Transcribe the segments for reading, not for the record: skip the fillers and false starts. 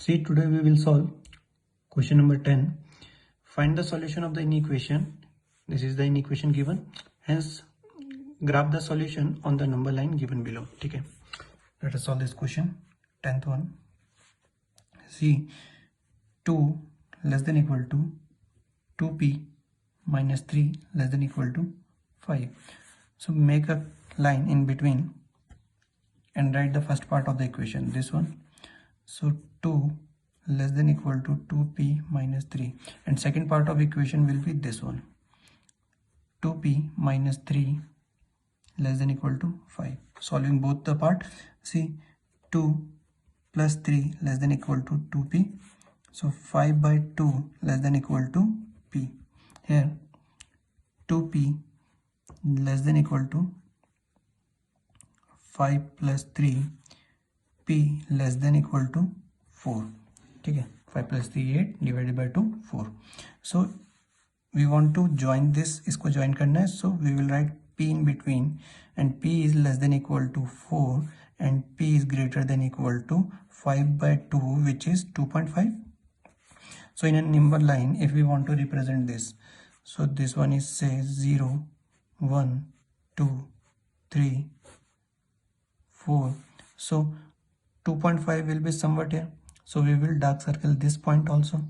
See, today we will solve question number 10. Find the solution of the inequation. This is the inequation given. Hence, graph the solution on the number line given below. Okay. Let us solve this question. 10th one. See, 2 less than equal to 2p minus 3 less than equal to 5. So make a line in between and write the first part of the equation, this one. So 2 less than equal to 2p minus 3, and second part of equation will be this one, 2p minus 3 less than equal to 5. Solving both the part, see, 2 plus 3 less than equal to 2p, so 5 by 2 less than equal to p. Here 2p less than equal to 5 plus 3, p less than equal to 4. ठीक है, 5 plus 3 8 divided by 2 4. So we want to join this, इसको join करना है, so we will write p in between, and p is less than equal to 4 and p is greater than equal to 5 by 2, which is 2.5. So in a number line, if we want to represent this, so this one is say 0 1 2 3 4. So 2.5 will be somewhat here, so we will dark circle this point also,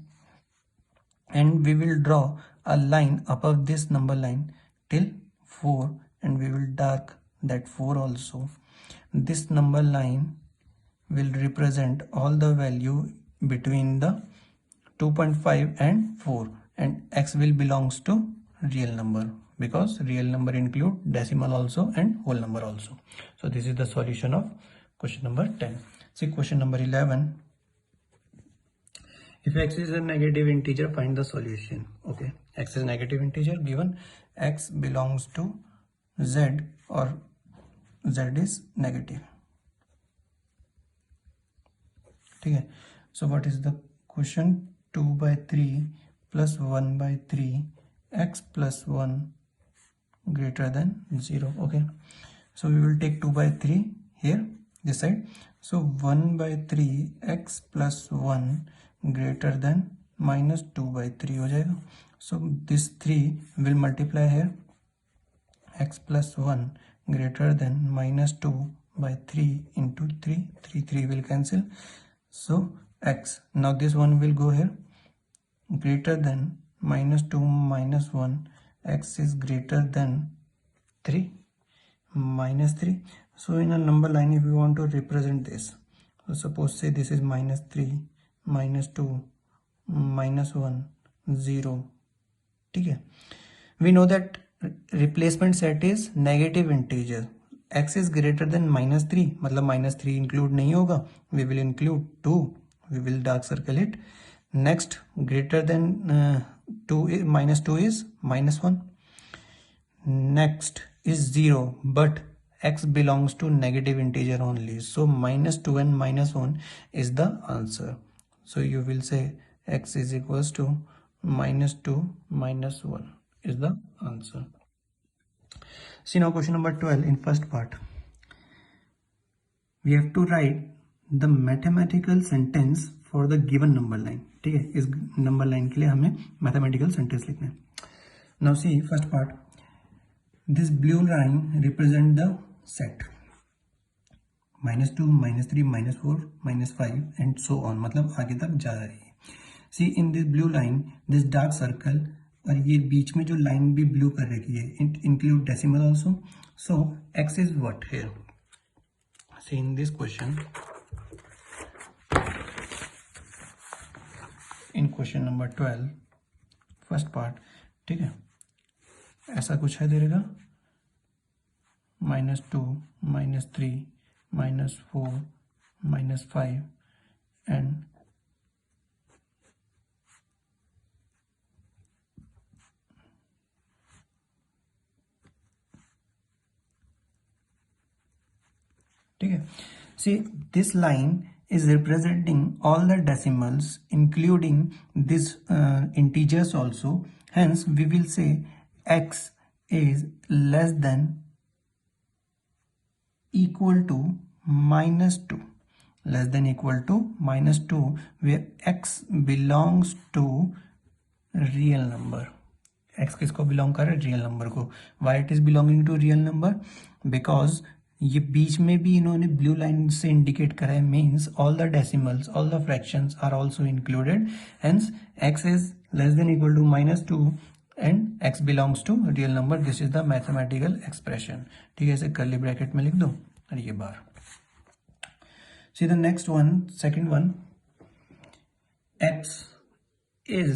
and we will draw a line above this number line till 4, and we will dark that 4 also. This number line will represent all the value between the 2.5 and 4, and x will belongs to real number, because real number include decimal also and whole number also. So this is the solution of question number 10. See question number 11. If x is a negative integer, find the solution. Okay, x is negative integer, given x belongs to z or z is negative. Okay, so what is the question? 2 by 3 plus 1 by 3 x plus 1 greater than 0. Okay, so we will take 2 by 3 here this side, so 1 by 3 x plus 1 greater than minus 2 by 3 हो जाएगा. So this 3 will multiply here, x plus 1 greater than minus 2 by 3 into 3, 3 will cancel, so x, now this one will go here, greater than minus 2 minus 1, x is greater than 3 minus 3. So in a number line, if you want to represent this, so suppose say this is minus 3 minus 2 minus 1 0. ठीक है, we know that replacement set is negative integer. X is greater than minus 3, मतलब minus 3 include नहीं होगा, we will include 2, we will dark circle it. Next, greater than 2 minus 2 is minus 1. Next is 0, but x belongs to negative integer only, so minus 2 and minus 1 is the answer. So you will say x is equals to minus 2 minus 1 is the answer. See now question number 12. In first part, we have to write the mathematical sentence for the given number line. ठीक है, इस number line के लिए हमें mathematical sentence लिखना है. Now see first part. This blue line represent the set minus 2 minus 3 minus 4 minus 5 and so on, मतलब आगे तक जा रही है. See in this blue line, this dark circle, और ये बीच में जो line भी blue कर रखी है, it include decimal also. So x is what here? See in this question, in question number 12 first part, ठीक है, ऐसा कुछ है दे रहेगा, minus 2 minus 3 minus 4 minus 5 and ठीक है. See this line is representing all the decimals including this integers also, hence we will say x is less than equal to minus 2. less than equal to -2 where x belongs to real number. x किसको belong कर रहा है? Real number को. Why it is belonging to real number? Because ये बीच में भी इन्होंने ब्लू लाइन से इंडिकेट करा है, means all the decimals, all the fractions are also included. Hence x is less than equal to -2 and x belongs to real number. This is the mathematical expression. ठीक है, इसे curly bracket में लिख दो और ये बार. See the next one, second one, x is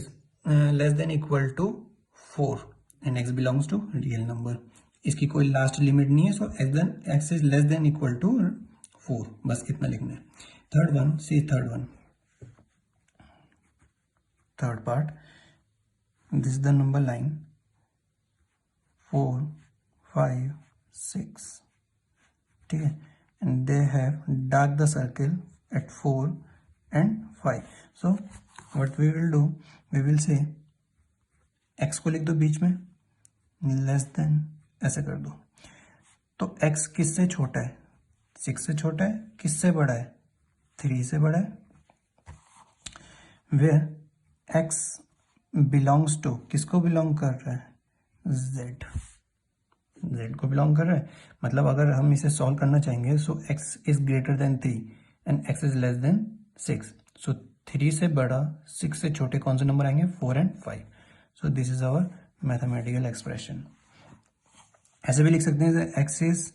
less than equal to 4 and x belongs to real number. इसकी कोई लास्ट लिमिट नहीं है, सो x is less than equal to 4. बस इतना लिखना है. Third one, see third one, third part, this is the number line 4, 5, 6. ठीक है, and they have dark the circle at 4 and 5. So what we will do, we will say x को लिख दो बीच में, लेस देन ऐसे कर दो. तो x किससे छोटा है? 6 से छोटा है. किससे बड़ा है? 3 से बड़ा है. where x belongs to, किसको बिलोंग कर रहा है? z को बिलोंग कर रहा है. मतलब अगर हम इसे सॉल्व करना चाहेंगे, सो x is greater then 3 and x is less then 6. सो 3 से बड़ा, 6 से छोटे कौन से नंबर आएंगे? 4 and 5. So this is our mathematical expression. ऐसे भी लिख सकते हैं x is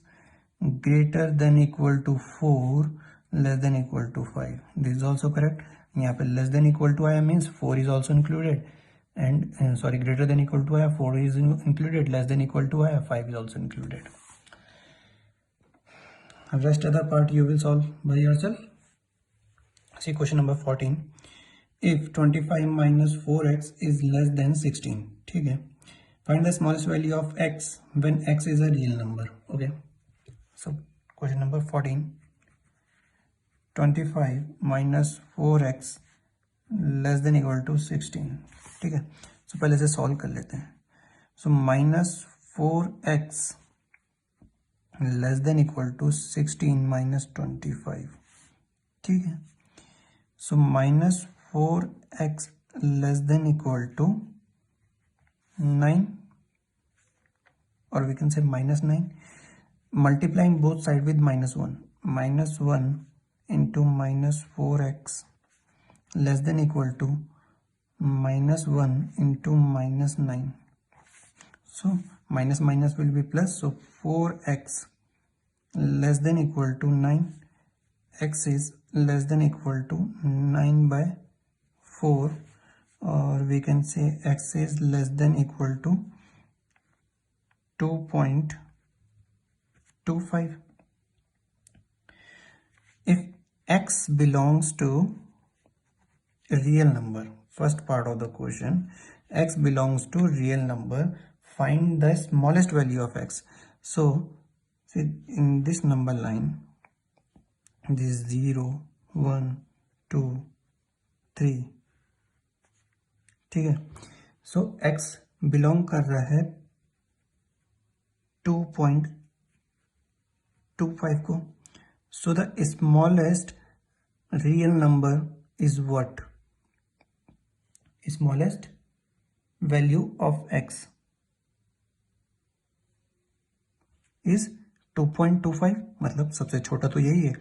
greater than equal to 4 less than equal to 5. This is also correct. यहाँ पे लेस देन इक्वल टू आया means 4 is also included. And sorry, greater than equal to आया, 4 is included, less than equal to आया, 5 is also included. Rest other part you will solve by yourself. See question number 14. If 25 minus 4x is less than 16, ठीक है, find the smallest value of x when x is a real number. Okay, so question number 14. 25 minus 4x less than equal to 16. ठीक है, सो पहले से solve कर लेते हैं. So -4x less than equal to 16 minus 25. ठीक है, so -4x less than equal to 9 और we can say -9 multiplying both side with -1. -1 into -4x less than equal to -1 into -9. So minus minus will be plus. So 4x less than equal to 9. X is less than equal to 9 by 4, or we can say x is less than equal to 2.25. If x belongs to real number, first part of the question, x belongs to real number, find the smallest value of x. So see in this number line, this 0 1 2 3. ठीक है, so x belong कर रहा है 2.25 को. So the smallest real number is what? Smallest value of x is 2.25. मतलब सबसे छोटा तो यही है.